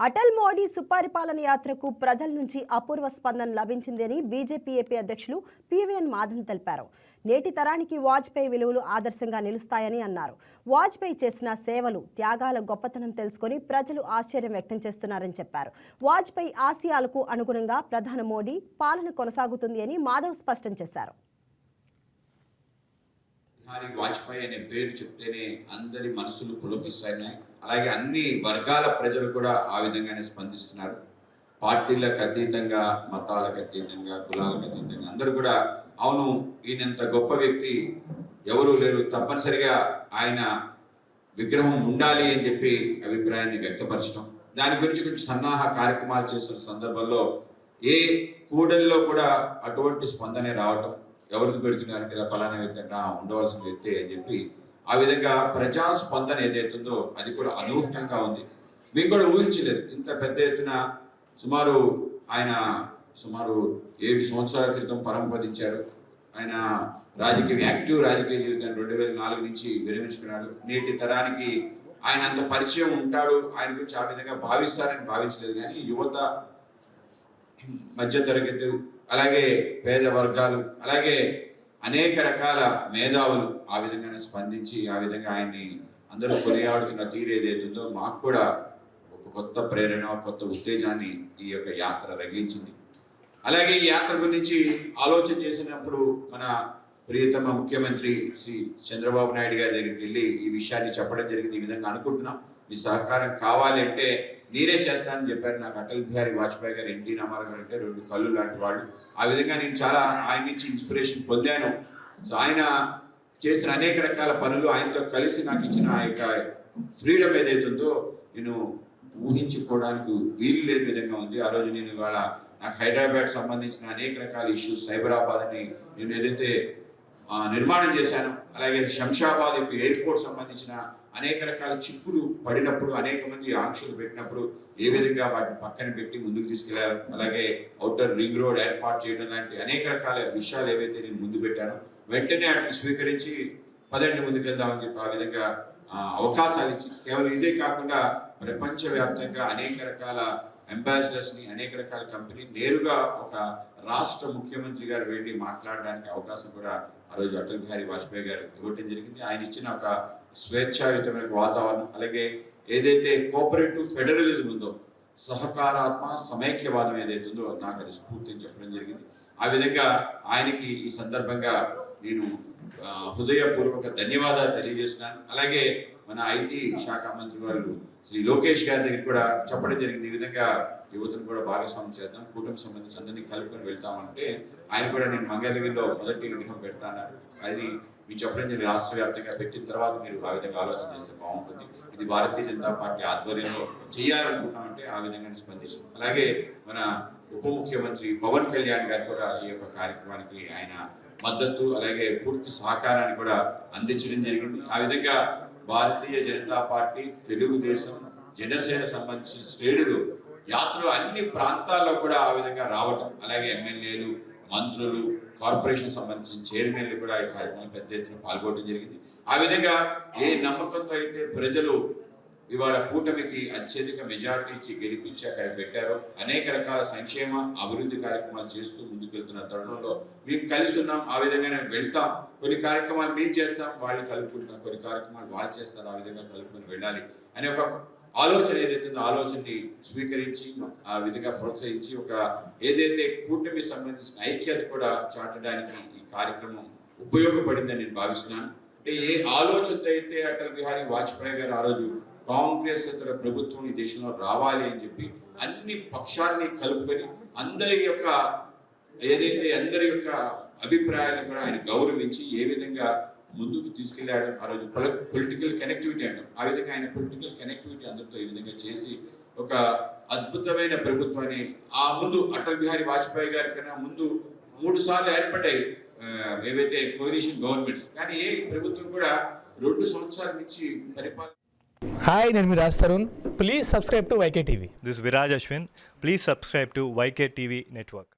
అటల్ మోడీ సుపరిపాలన యాత్రకు ప్రజల నుంచి అపూర్వ స్పందన లభించిందని బీజేపీ ఏపీ అధ్యక్షులు పివిఎన్ మాధవ్ తెలిపారు. నేటి తరానికి వాజ్పేయి విలువలు ఆదర్శంగా నిలుస్తాయని అన్నారు. వాజ్పేయి చేసిన సేవలు, త్యాగాల గొప్పతనం తెలుసుకొని ప్రజలు ఆశ్చర్యం వ్యక్తం చేస్తున్నారని చెప్పారు. వాజ్పేయి ఆశయాలకు అనుగుణంగా ప్రధాని మోడీ పాలన కొనసాగుతుంది అని మాధవ్ స్పష్టం చేశారు. వాజ్పేయి అనే పేరు చెప్తేనే అందరి మనసులు పులకిస్తున్నాయి. అలాగే అన్ని వర్గాల ప్రజలు కూడా ఆ విధంగానే స్పందిస్తున్నారు. పార్టీలకు అతీతంగా, మతాలకు అతీతంగా, కులాలకు అతీతంగా అందరూ కూడా అవును, ఈయనంత గొప్ప వ్యక్తి ఎవరూ లేరు, తప్పనిసరిగా ఆయన విగ్రహం ఉండాలి అని చెప్పి అభిప్రాయాన్ని వ్యక్తపరచడం, దాని గురించి కొంచెం సన్నాహ కార్యక్రమాలు చేస్తున్న సందర్భంలో ఏ కూడల్లో కూడా అటువంటి స్పందనే రావటం, ఎవరికి పెడుతున్నారంటే ఇలా ఫలానా వ్యక్తి ఉండవలసిన వ్యక్తి అని చెప్పి ఆ విధంగా ప్రజా స్పందన ఏదైతుందో అది కూడా అనూహ్యంగా ఉంది. మీకు కూడా ఊహించలేదు ఇంత పెద్ద ఎత్తున. ఆయన సుమారు 7 సంవత్సరాల క్రితం పరంపదించారు. ఆయన యాక్టివ్ రాజకీయ జీవితాన్ని 2004 నుంచి విరమించుకున్నాడు. నేటి తరానికి ఆయన అంత పరిచయం ఉంటాడు, ఆయన గురించి ఆ విధంగా భావిస్తారని భావించలేదు. కానీ యువత, మధ్యతరగతి, అలాగే పేద వర్గాలు, అలాగే అనేక రకాల మేధావులు ఆ విధంగానే స్పందించి ఆ విధంగా ఆయన్ని అందరూ కొనియాడుతున్న తీరు ఏదైతుందో మాకు కూడా ఒక కొత్త ప్రేరణ, కొత్త ఉత్తేజాన్ని ఈ యొక్క యాత్ర రగిలించింది. అలాగే ఈ యాత్ర గురించి ఆలోచన చేసినప్పుడు మన ప్రియతమ ముఖ్యమంత్రి శ్రీ చంద్రబాబు నాయుడు గారి దగ్గరికి వెళ్ళి ఈ విషయాన్ని చెప్పడం జరిగింది. ఈ విధంగా అనుకుంటున్నాం, మీ సహకారం కావాలి అంటే నేనే చేస్తానని చెప్పారు. నాకు అటల్ బిహారీ వాజ్పేయి గారు, ఎన్టీ రామారావు గారు అంటే 2 కళ్ళు లాంటి వాళ్ళు. ఆ విధంగా నేను చాలా ఆయన నుంచి ఇన్స్పిరేషన్ పొందాను. సో ఆయన చేసిన అనేక రకాల పనులు, ఆయనతో కలిసి నాకు ఇచ్చిన ఆ యొక్క ఫ్రీడమ్ ఏదైతుందో నేను ఊహించుకోవడానికి వీలు లేని విధంగా ఉంది. ఆ రోజు నేను ఇవాళ నాకు హైదరాబాద్ సంబంధించిన అనేక రకాల ఇష్యూస్, సైబరాబాద్ని నేను ఏదైతే నిర్మాణం చేశాను, అలాగే శంషాబాద్ యొక్క ఎయిర్పోర్ట్ సంబంధించిన అనేక రకాల చిక్కులు పడినప్పుడు, అనేక మంది ఆంక్షలు పెట్టినప్పుడు ఏ విధంగా వాటిని పక్కన పెట్టి ముందుకు తీసుకెళ్లారు, అలాగే ఔటర్ రింగ్ రోడ్ ఏర్పాటు చేయడం లాంటి అనేక రకాల విషయాలు ఏవైతే నేను ముందు పెట్టానో వెంటనే వాటిని స్వీకరించి పదండి ముందుకెళ్దామని చెప్పి ఆ విధంగా అవకాశాలు ఇచ్చి, కేవలం ఇదే కాకుండా ప్రపంచవ్యాప్తంగా అనేక రకాల అంబాసిడర్స్ని, అనేక రకాల కంపెనీ నేరుగా ఒక రాష్ట్ర ముఖ్యమంత్రి గారు వెళ్ళి మాట్లాడడానికి అవకాశం కూడా ఆ రోజు అటల్ బిహారీ వాజ్పేయి గారు ఇవ్వటం జరిగింది. ఆయన ఇచ్చిన ఒక స్వేచ్ఛాయుతమైన వాతావరణం, అలాగే ఏదైతే కోఆపరేటివ్ ఫెడరలిజం ఉందో, సహకారాత్మ సమైక్యవాదం ఏదైతే ఉందో నాకు అది స్ఫూర్తిని చెప్పడం జరిగింది. ఆ విధంగా ఆయనకి ఈ సందర్భంగా నేను హృదయపూర్వక ధన్యవాదాలు తెలియజేస్తున్నాను. అలాగే మన ఐటీ శాఖ మంత్రి వాళ్ళు శ్రీ లోకేష్ గారి దగ్గర కూడా చెప్పడం జరిగింది, ఈ విధంగా యువతను కూడా భాగస్వామ్యం చేద్దాం, కూటమి సంబంధించి అందరినీ కలుపుకొని వెళ్తామంటే ఆయన కూడా నేను మంగళగిరిలో మొదటి విగ్రహం పెడతా అన్నారు. అది మీరు చెప్పడం జరిగింది. రాష్ట్ర వ్యాప్తంగా పెట్టిన తర్వాత మీరు ఆ విధంగా ఆలోచన చేస్తే బాగుంటుంది, ఇది భారతీయ జనతా పార్టీ ఆధ్వర్యంలో చేయాలనుకుంటున్నామంటే ఆ విధంగా స్పందించాం. అలాగే మన ఉప ముఖ్యమంత్రి పవన్ కళ్యాణ్ గారు కూడా ఈ యొక్క కార్యక్రమానికి ఆయన మద్దతు, అలాగే పూర్తి సహకారాన్ని కూడా అందించడం జరిగింది. ఆ విధంగా భారతీయ జనతా పార్టీ, తెలుగుదేశం, జనసేన సంబంధించిన శ్రేణులు యాత్రలు అన్ని ప్రాంతాల్లో కూడా ఆ విధంగా రావటం, అలాగే ఎమ్మెల్యేలు, మంత్రులు, కార్పొరేషన్ సంబంధించిన చైర్మన్లు కూడా ఈ కార్యక్రమంలో పెద్ద ఎత్తున పాల్గొనడం జరిగింది. ఆ విధంగా ఏ నమ్మకంతో అయితే ప్రజలు ఇవాళ కూటమికి అత్యధిక మెజార్టీ ఇచ్చి గెలిపించి అక్కడ పెట్టారో, అనేక రకాల సంక్షేమ అభివృద్ధి కార్యక్రమాలు చేస్తూ ముందుకెళ్తున్న తరుణంలో మేము కలిసి ఉన్నాం. ఆ విధంగానే వెళ్తాం. కొన్ని కార్యక్రమాలు మేము చేస్తాం, వాళ్ళు కలుపుకుంటాం, కొన్ని కార్యక్రమాలు వాళ్ళు చేస్తారు, ఆ విధంగా కలుపుకొని వెళ్ళాలి అనే ఒక ఆలోచన ఏదైతే ఉందో ఆలోచనని స్వీకరించి ఆ విధంగా ప్రోత్సహించి ఒక ఏదైతే కూటమి సంబంధించిన ఐక్యత కూడా చాటడానికి ఈ కార్యక్రమం ఉపయోగపడిందని నేను భావిస్తున్నాను. అంటే ఏ ఆలోచనతో అయితే అటల్ బిహారీ వాజ్పేయి గారు ఆ రోజు కాంగ్రెస్ ఇతర ప్రభుత్వం ఈ దేశంలో రావాలి అని చెప్పి అన్ని పక్షాన్ని కలుపుకొని అందరి యొక్క అభిప్రాయాలను కూడా ఆయన గౌరవించి ఏ విధంగా ముందుకు తీసుకెళ్లాడు. ఆ రోజు పొలిటికల్ కనెక్టివిటీ అంటాం, ఆ విధంగా ఆయన పొలిటికల్ కనెక్టివిటీ అందరితో ఈ విధంగా చేసి ఒక అద్భుతమైన ప్రభుత్వాన్ని ఆ ముందు అటల్ బిహారీ వాజ్పేయి గారి కన్నా ముందు 3 సార్లు ఏర్పడ్డాయి ఏవైతే కోalition గవర్నమెంట్స్, కానీ ఏ ప్రభుత్వం కూడా 2 సంవత్సరాల నుంచి పరిపాలన. Hi, నేను మీ Raj Tarun. Please subscribe to YK TV. This is Viraj Ashwin. Please subscribe to YK TV Network.